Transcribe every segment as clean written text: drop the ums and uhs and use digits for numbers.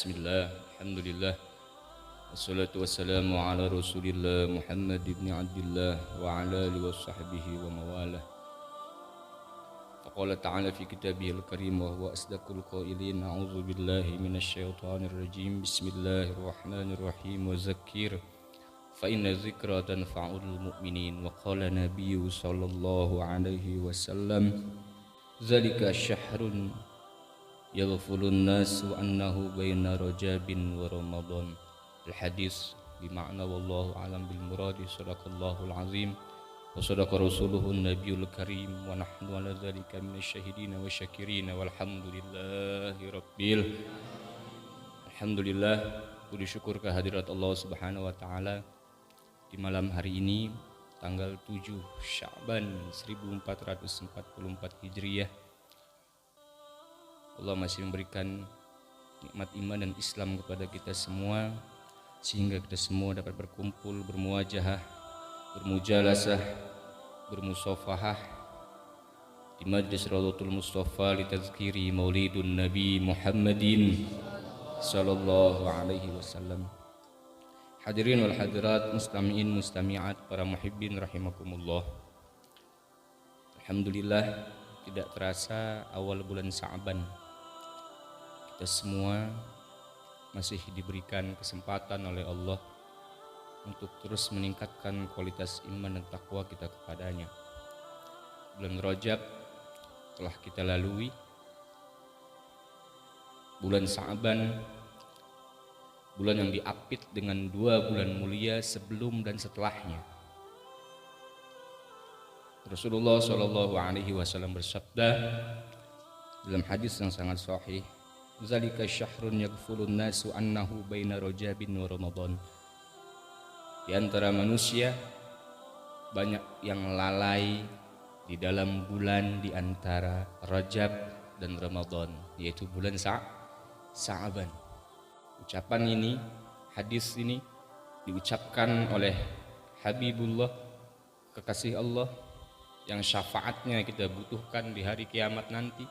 Bismillah, alhamdulillah, wassalatu wassalamu ala rasulillah Muhammad ibn Abdillah wa ala alihi wa sahbihi wa mawalah. Faqala ta'ala fi kitabihil karim wa huwa asdaqul qailin. A'udzu billahi minasyaitonir rajim. Bismillahirrahmanirrahim. Wa zakkir fa inna dzikra tanfa'ul mu'minin. Wa qala nabiyyu sallallahu alaihi wasallam, zalika syahrun yaghfulun nasu annahu baina rajabin wa ramadan. Al-hadis bima'na wallahu alam bil muradi. Sadaqallahul azim wa sadaqa rasuluhun nabiyul karim wa nahnu ala dzalika minasyahidin wa syakirin walhamdulillahi rabbil. Alhamdulillah, puji syukur kehadirat Allah Subhanahu wa taala di malam hari ini tanggal 7 Sya'ban 1444 Hijriah. Allah masih memberikan nikmat iman dan Islam kepada kita semua, sehingga kita semua dapat berkumpul, bermuajahah, bermujalasah, bermusafahah di Majlis Raudhatul Mustafa li tazkiri Maulidun Nabi Muhammadin sallallahu alaihi wasallam. Hadirin wal hadirat, mustami'in mustami'at, para muhibbin rahimakumullah. Alhamdulillah, tidak terasa awal bulan Sya'ban kita semua masih diberikan kesempatan oleh Allah untuk terus meningkatkan kualitas iman dan takwa kita kepadanya. Bulan Rajab telah kita lalui, bulan Sya'ban, bulan yang diapit dengan 2 bulan mulia sebelum dan setelahnya. Rasulullah Shallallahu Alaihi Wasallam bersabda dalam hadis yang sangat sahih, zalika syahrun yaghfulun nasu annahu baina rajabin wa ramadan. Di antara manusia banyak yang lalai di dalam bulan di antara Rajab dan Ramadan, yaitu bulan Sya'ban. Ucapan ini, hadis ini diucapkan oleh Habibullah, kekasih Allah yang syafaatnya kita butuhkan di hari kiamat nanti.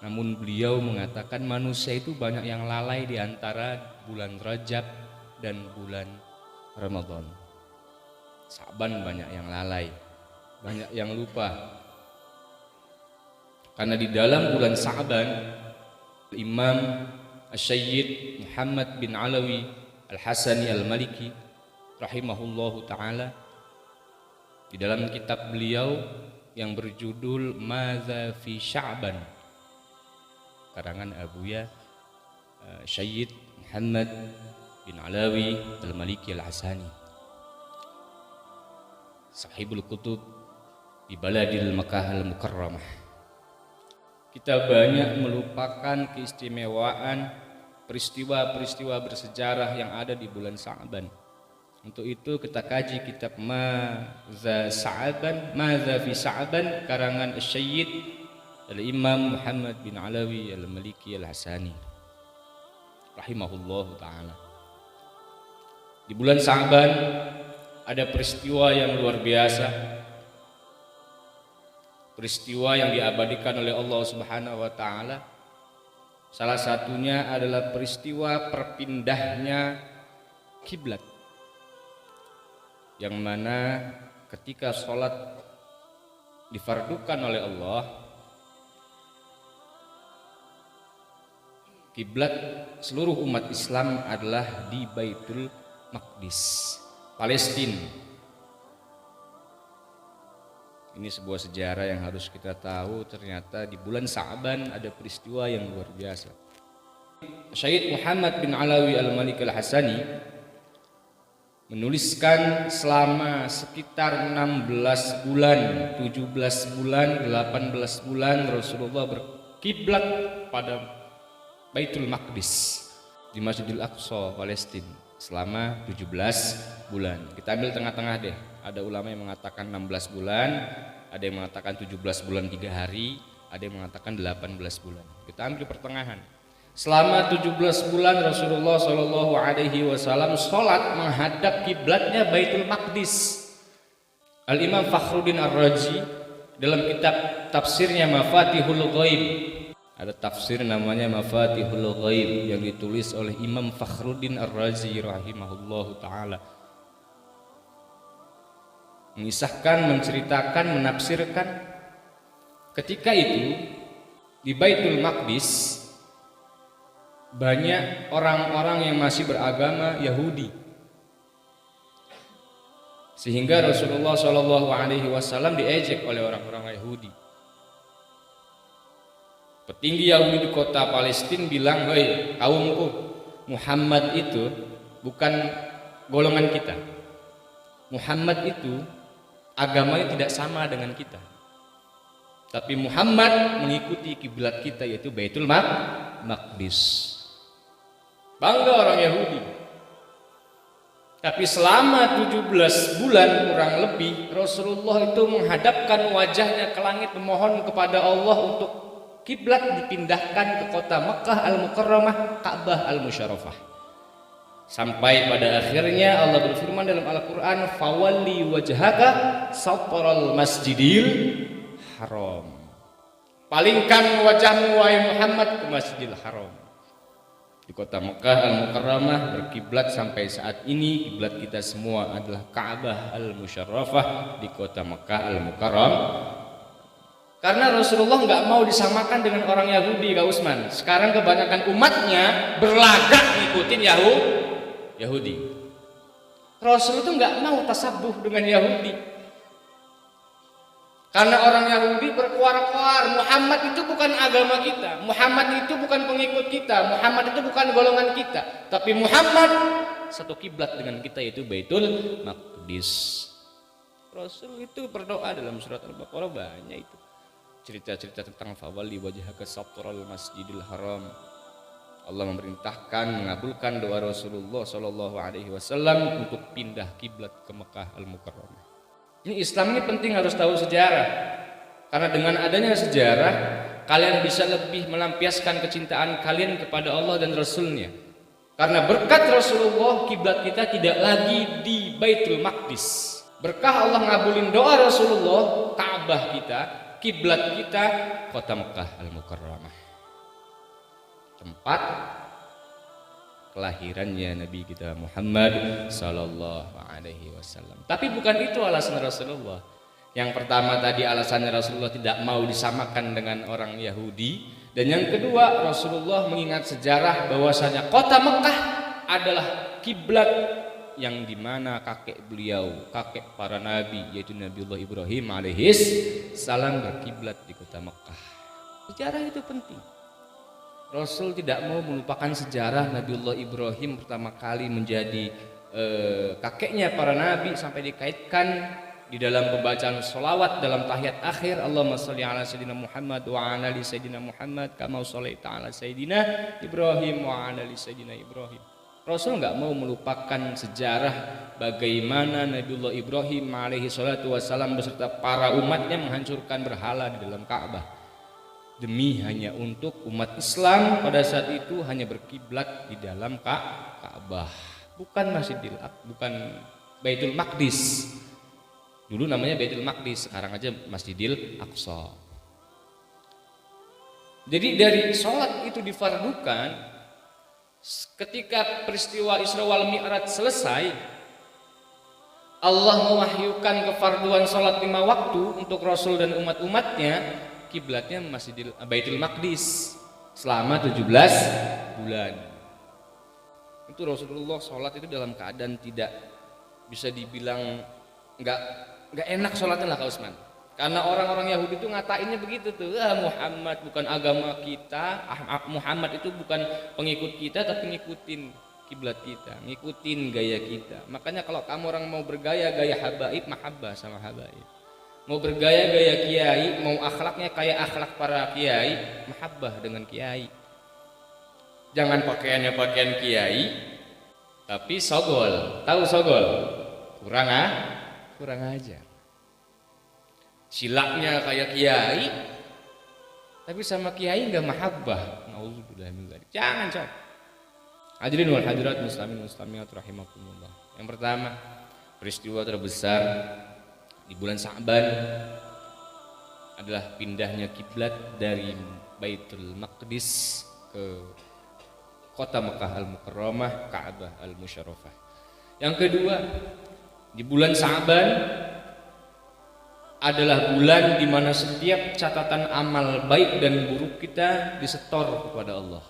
Namun beliau mengatakan manusia itu banyak yang lalai di antara bulan Rajab dan bulan Ramadan. Sya'ban banyak yang lalai, banyak yang lupa. Karena di dalam bulan Sya'ban, Imam Asy-Syaikh Muhammad bin Alawi Al-Hasani Al-Maliki rahimahullahu ta'ala, di dalam kitab beliau yang berjudul Madza fi Sya'ban, karangan Abuya Syed Muhammad bin Alawi Al-Maliki Al-Hasani, sahibul kutub di Baladil Makkah Al-Mukarramah. Kita banyak melupakan keistimewaan peristiwa-peristiwa bersejarah yang ada di bulan Sya'ban. Untuk itu kita kaji kitab Madza fi Sya'ban karangan Syed Al-Imam Muhammad bin Alawi Al-Maliki Al-Hasani rahimahullahu ta'ala. Di bulan Sya'ban ada peristiwa yang luar biasa, peristiwa yang diabadikan oleh Allah Subhanahu wa ta'ala. Salah satunya adalah peristiwa perpindahnya kiblat, yang mana ketika sholat difardukan oleh Allah, kiblat seluruh umat Islam adalah di Baitul Maqdis, Palestina. Ini sebuah sejarah yang harus kita tahu. Ternyata di bulan Sya'ban ada peristiwa yang luar biasa. Syed Muhammad bin Alawi Al-Maliki Al-Hasani menuliskan selama sekitar 16 bulan, 17 bulan, 18 bulan Rasulullah berkiblat pada Baitul Maqdis di Masjidil Aqsa, Palestina selama 17 bulan. Kita ambil tengah-tengah deh. Ada ulama yang mengatakan 16 bulan, ada yang mengatakan 17 bulan 3 hari, ada yang mengatakan 18 bulan. Kita ambil pertengahan. Selama 17 bulan Rasulullah Shallallahu Alaihi Wasallam sholat menghadap kiblatnya Baitul Maqdis. Al-Imam Fakhruddin Ar-Razi dalam kitab tafsirnya Mafatihul Ghaib Ada tafsir namanya Mafatihul Ghaib yang ditulis oleh Imam Fakhruddin Ar-Razi rahimahullahu taala. Mengisahkan, menceritakan, menafsirkan ketika itu di Baitul Maqdis banyak orang-orang yang masih beragama Yahudi. Sehingga Rasulullah SAW diejek oleh orang-orang Yahudi. Petinggi Yahudi di kota Palestina bilang, "Hei kaumku, Muhammad itu bukan golongan kita. Muhammad itu agamanya tidak sama dengan kita. Tapi Muhammad mengikuti kiblat kita, yaitu Baitul Maqdis." Bangga orang Yahudi. Tapi selama 17 bulan kurang lebih Rasulullah itu menghadapkan wajahnya ke langit memohon kepada Allah untuk kiblat dipindahkan ke kota Makkah Al-Mukarramah, Ka'bah Al-Musyarrafah. Sampai pada akhirnya Allah berfirman dalam Al-Qur'an, "Fawalli wajhaka satral masjidil haram." Palingkan wajahmu wahai Muhammad ke Masjidil Haram. Di kota Makkah Al-Mukarramah berkiblat sampai saat ini kiblat kita semua adalah Ka'bah Al-Musyarrafah di kota Makkah Al-Mukarramah. Karena Rasulullah nggak mau disamakan dengan orang Yahudi, Kak Usman. Sekarang kebanyakan umatnya berlagak ngikutin Yahudi. Rasul itu nggak mau tasabuh dengan Yahudi. Karena orang Yahudi berkuar-kuar, Muhammad itu bukan agama kita, Muhammad itu bukan pengikut kita, Muhammad itu bukan golongan kita. Tapi Muhammad satu kiblat dengan kita, yaitu Baitul Maqdis. Rasul itu berdoa dalam surat Al-Baqarah banyak itu. Cerita-cerita tentang fawalli wajhaka satral masjidil haram. Allah memerintahkan, mengabulkan doa Rasulullah SAW untuk pindah kiblat ke Mekah Al-Mukarramah. Ini Islam ini penting, harus tahu sejarah. Karena dengan adanya sejarah, kalian bisa lebih melampiaskan kecintaan kalian kepada Allah dan Rasulnya. Karena berkat Rasulullah, kiblat kita tidak lagi di Baitul Maqdis. Berkah Allah ngabulin doa Rasulullah, Ka'bah kita, kiblat kita kota Mekah Al-Mukarramah, tempat kelahirannya Nabi kita Muhammad sallallahu alaihi wasallam. Tapi bukan itu alasan Rasulullah. Yang pertama tadi alasannya Rasulullah tidak mau disamakan dengan orang Yahudi, dan yang kedua Rasulullah mengingat sejarah bahwasanya kota Mekah adalah kiblat yang dimana kakek beliau, kakek para nabi, yaitu Nabiullah Ibrahim alaihis salam berkiblat di kota Mekah. Sejarah itu penting. Rasul tidak mau melupakan sejarah Nabiullah Ibrahim pertama kali menjadi kakeknya para nabi, sampai dikaitkan di dalam pembacaan sholawat dalam tahiyat akhir, Allahumma sholli ala sayyidina Muhammad wa ala ali sayyidina Muhammad kama sholaita ala sayyidina Ibrahim wa ala ali sayyidina Ibrahim. Rasul nggak mau melupakan sejarah bagaimana Nabiullah Ibrahim alaihi salatu wassalam beserta para umatnya menghancurkan berhala di dalam Ka'bah, demi hanya untuk umat Islam pada saat itu hanya berkiblat di dalam Ka'bah, bukan bukan Baitul Maqdis. Dulu namanya Baitul Maqdis, sekarang aja Masjidil Aqsa. Jadi dari sholat itu difardukan ketika peristiwa Isra wal Mi'raj selesai. Allah mewahyukan kefarduan sholat 5 waktu untuk Rasul dan umat-umatnya. Kiblatnya Masjidil Baitul Maqdis selama 17 bulan. Itu Rasulullah sholat itu dalam keadaan tidak bisa dibilang nggak enak sholatnya lah, Kak Usman. Karena orang-orang Yahudi itu ngatainnya begitu tuh, Muhammad bukan agama kita, Muhammad itu bukan pengikut kita, tapi ngikutin kiblat kita, ngikutin gaya kita. Makanya kalau kamu orang mau bergaya gaya habaib, mahabbah sama habaib. Mau bergaya gaya kiai, mau akhlaknya kayak akhlak para kiai, mahabbah dengan kiai. Jangan pakaiannya pakaian kiai, tapi sogol. Tahu sogol? Kurang aja. Silaknya kayak kiai, tapi sama kiai nggak mahabbah. Nauzubillah min dzalik. Jangan, coy. Hadirin wal hadirat muslimin muslimat rahimakumullah. Yang pertama, peristiwa terbesar di bulan Sa'ban adalah pindahnya kiblat dari Baitul Maqdis ke kota Mekah Al-Mukarramah, Ka'bah Al-Musyarrafah. Yang kedua, di bulan Sa'ban adalah bulan di mana setiap catatan amal baik dan buruk kita disetor kepada Allah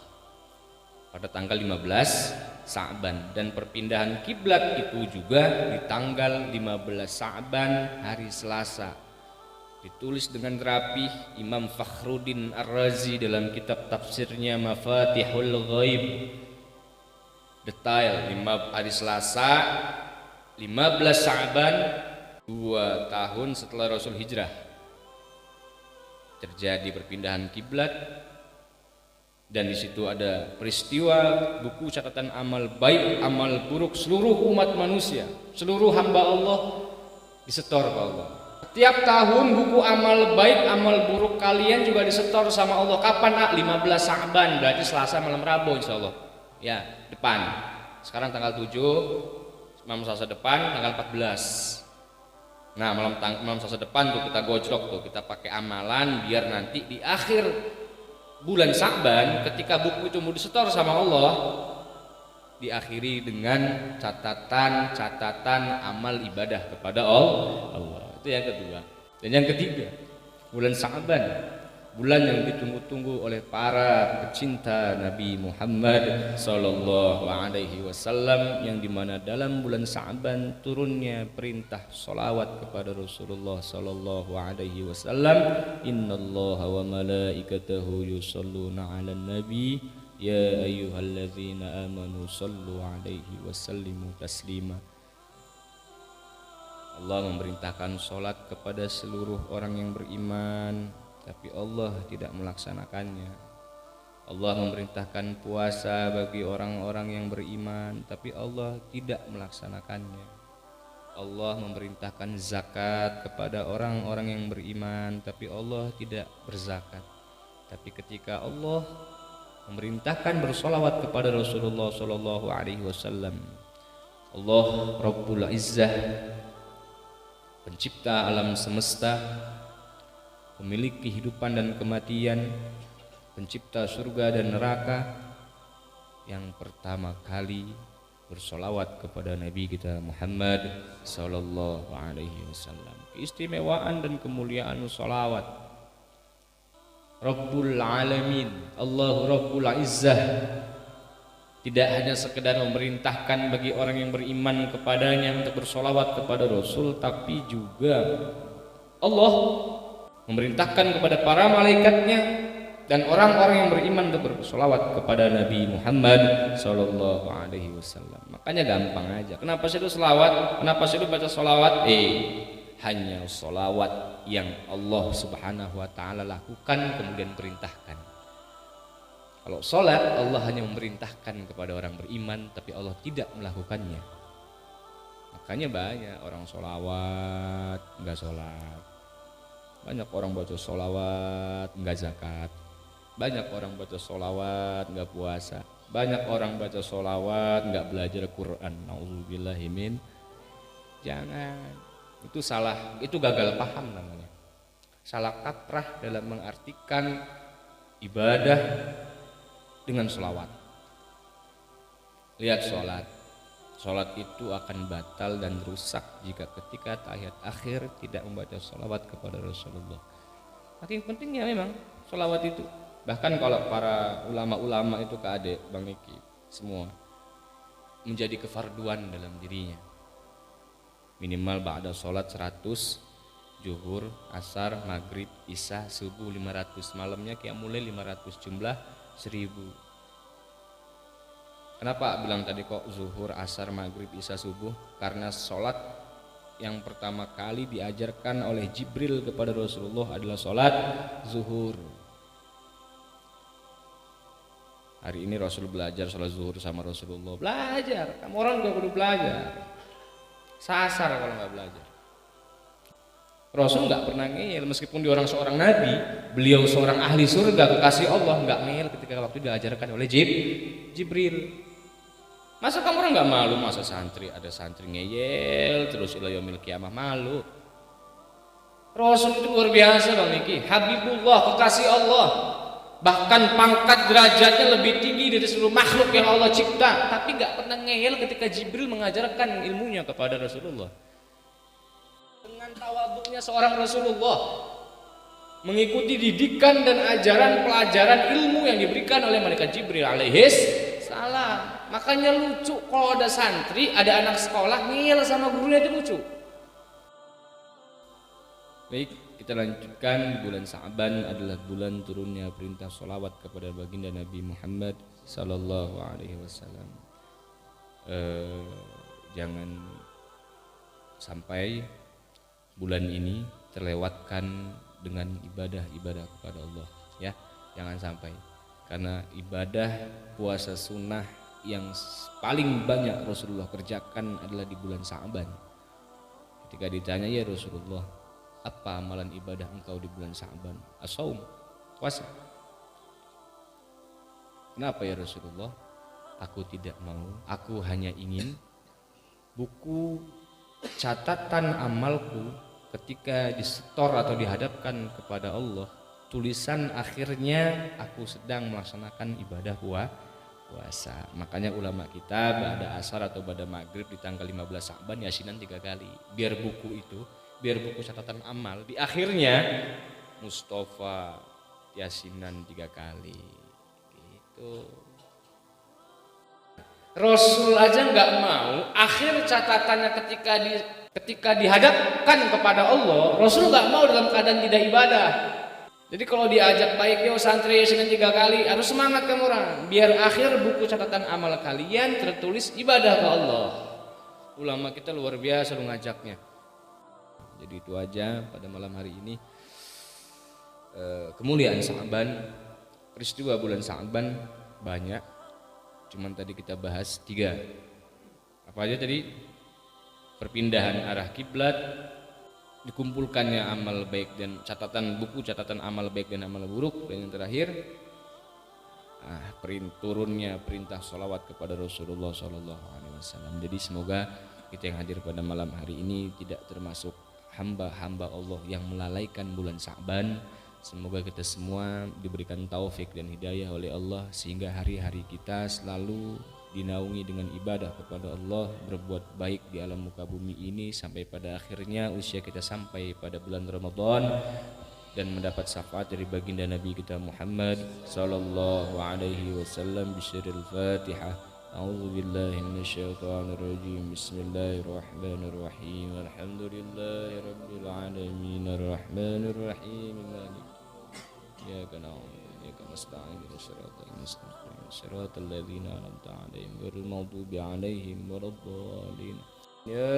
pada tanggal 15 Sa'ban, dan perpindahan kiblat itu juga di tanggal 15 Sa'ban, hari Selasa. Ditulis dengan rapih Imam Fakhruddin Ar-Razi dalam kitab tafsirnya Mafatihul Ghaib. Detail hari Selasa 15 Sa'ban, 2 tahun setelah Rasul hijrah, terjadi perpindahan kiblat, dan di situ ada peristiwa buku catatan amal baik, amal buruk seluruh umat manusia, seluruh hamba Allah disetor ke Allah. Setiap tahun buku amal baik, amal buruk kalian juga disetor sama Allah. Kapan? 15 Sa'ban, berarti Selasa malam Rabu insyaallah. Ya, depan. Sekarang tanggal 7, malam Selasa depan tanggal 14. Nah, malam Selasa depan tuh kita gojlok tuh, kita pakai amalan biar nanti di akhir bulan Sa'ban ketika buku itu mau disetor sama Allah, diakhiri dengan catatan amal ibadah kepada Allah. Itu yang kedua. Dan yang ketiga, bulan Sa'ban, bulan yang ditunggu-tunggu oleh para pecinta Nabi Muhammad sallallahu alaihi wasallam, yang dimana dalam bulan Sa'ban turunnya perintah sholawat kepada Rasulullah sallallahu alaihi wasallam. Innallaha wa malaikatahu yusholluna 'alan nabi ya ayyuhalladzina amanu shollu alaihi wasallimu taslima. Allah memerintahkan sholat kepada seluruh orang yang beriman, tapi Allah tidak melaksanakannya. Allah memerintahkan puasa bagi orang-orang yang beriman, tapi Allah tidak melaksanakannya. Allah memerintahkan zakat kepada orang-orang yang beriman, tapi Allah tidak berzakat. Tapi ketika Allah memerintahkan bersolawat kepada Rasulullah Sallallahu Alaihi Wasallam, Allah Rabbul Izzah, pencipta alam semesta, pemilik kehidupan dan kematian, pencipta surga dan neraka, yang pertama kali bersolawat kepada Nabi kita Muhammad sallallahu alaihi wasallam. Keistimewaan dan kemuliaan solawat. Rabbul Alamin, Allahu Rabbul Izzah, tidak hanya sekedar memerintahkan bagi orang yang beriman kepadanya untuk bersolawat kepada Rasul, tapi juga Allah memerintahkan kepada para malaikatnya dan orang-orang yang beriman untuk bersolawat kepada Nabi Muhammad sallallahu alaihi wasallam. Makanya gampang aja. Kenapa sih lu selawat? Kenapa sih lu baca solawat? Hanya solawat yang Allah subhanahu wa ta'ala lakukan kemudian perintahkan. Kalau sholat, Allah hanya memerintahkan kepada orang beriman, tapi Allah tidak melakukannya. Makanya banyak orang sholawat enggak sholat, banyak orang baca sholawat enggak zakat, banyak orang baca sholawat enggak puasa, banyak orang baca sholawat enggak belajar Quran. Nauzubillahimin. Jangan, itu salah, itu gagal paham namanya. Salah kaprah dalam mengartikan ibadah dengan sholawat. Lihat sholat itu akan batal dan rusak jika ketika tahiyat akhir tidak membaca sholawat kepada Rasulullah. Saking pentingnya memang sholawat itu. Bahkan kalau para ulama-ulama itu keadek Bang Niki semua menjadi kefarduan dalam dirinya. Minimal ba'da sholat 100, zuhur, asar, maghrib, isya, subuh 500, malamnya qiyamulail 500, jumlah 1000. Kenapa bilang tadi kok zuhur, asar, maghrib, isya, subuh? Karena sholat yang pertama kali diajarkan oleh Jibril kepada Rasulullah adalah sholat zuhur. Hari ini Rasul belajar sholat zuhur sama Rasulullah. Belajar, kamu orang juga perlu belajar. Sasar kalau nggak belajar. Rasul nggak pernah ngeyel, meskipun dia seorang nabi, beliau seorang ahli surga kekasih Allah, nggak ngeyel ketika waktu diajarkan oleh Jibril. Masa kamu orang nggak malu? Masa ada santri ngeyel terus ila yaumil qiyamah malu? Rasul itu luar biasa Bang Niki, Habibullah, kekasih Allah. bahkan pangkat derajatnya lebih tinggi dari seluruh makhluk yang Allah cipta, tapi nggak pernah ngeyel ketika Jibril mengajarkan ilmunya kepada Rasulullah. Dengan tawaduknya seorang Rasulullah mengikuti didikan dan ajaran pelajaran ilmu yang diberikan oleh malaikat Jibril alaihis salam. Makanya lucu kalau ada santri, ada anak sekolah ngeyel sama gurunya, itu lucu. Baik, kita lanjutkan. Bulan Sa'ban adalah bulan turunnya perintah sholawat kepada baginda Nabi Muhammad sallallahu alaihi wasallam. Jangan sampai bulan ini terlewatkan dengan ibadah-ibadah kepada Allah, ya. Jangan sampai, karena ibadah puasa sunnah yang paling banyak Rasulullah kerjakan adalah di bulan Sa'ban. Ketika ditanya, ya Rasulullah, apa amalan ibadah engkau di bulan Sa'ban? As-saum, puasa. Kenapa ya Rasulullah? Aku tidak mau, aku hanya ingin buku catatan amalku ketika disetor atau dihadapkan kepada Allah, tulisan akhirnya aku sedang melaksanakan ibadah puasa. Makanya ulama kita ba'da asar atau ba'da maghrib di tanggal 15 Sa'ban yasinan 3 kali. Biar buku catatan amal di akhirnya Mustafa yasinan 3 kali gitu. Rasul aja nggak mau akhir catatannya ketika dihadapkan kepada Allah, Rasul nggak mau dalam keadaan tidak ibadah. Jadi kalau diajak baik, yo santri yasinan 3 kali, harus semangat kamu orang, biar akhir buku catatan amal kalian tertulis ibadah ke Allah. Ulama kita luar biasa lu ngajaknya. Jadi itu aja pada malam hari ini. Kemuliaan Sa'ban, peristiwa bulan Sa'ban banyak. Cuman tadi kita bahas 3. Apa aja tadi? Perpindahan arah kiblat, dikumpulkannya amal baik dan buku catatan amal baik dan amal buruk, dan yang terakhir turunnya perintah sholawat kepada Rasulullah SAW. Jadi semoga kita yang hadir pada malam hari ini tidak termasuk hamba-hamba Allah yang melalaikan bulan Sa'ban. Semoga kita semua diberikan taufik dan hidayah oleh Allah sehingga hari-hari kita selalu dinaungi dengan ibadah kepada Allah, berbuat baik di alam muka bumi ini sampai pada akhirnya usia kita sampai pada bulan Ramadan dan mendapat syafaat dari baginda Nabi kita Muhammad sallallahu alaihi wasallam. Bisyiril Fatihah. A'udzu billahi minasyaitonir rajim. Bismillahirrahmanirrahim. Alhamdulillahirabbil alamin arrahmanir rahim. Iyyaka na'budu wa iyyaka nasta'in. Shiratal mustaqim. Shiratal ladzina an'amta 'alaihim ghairil maghdubi 'alaihim waladdallin. Ya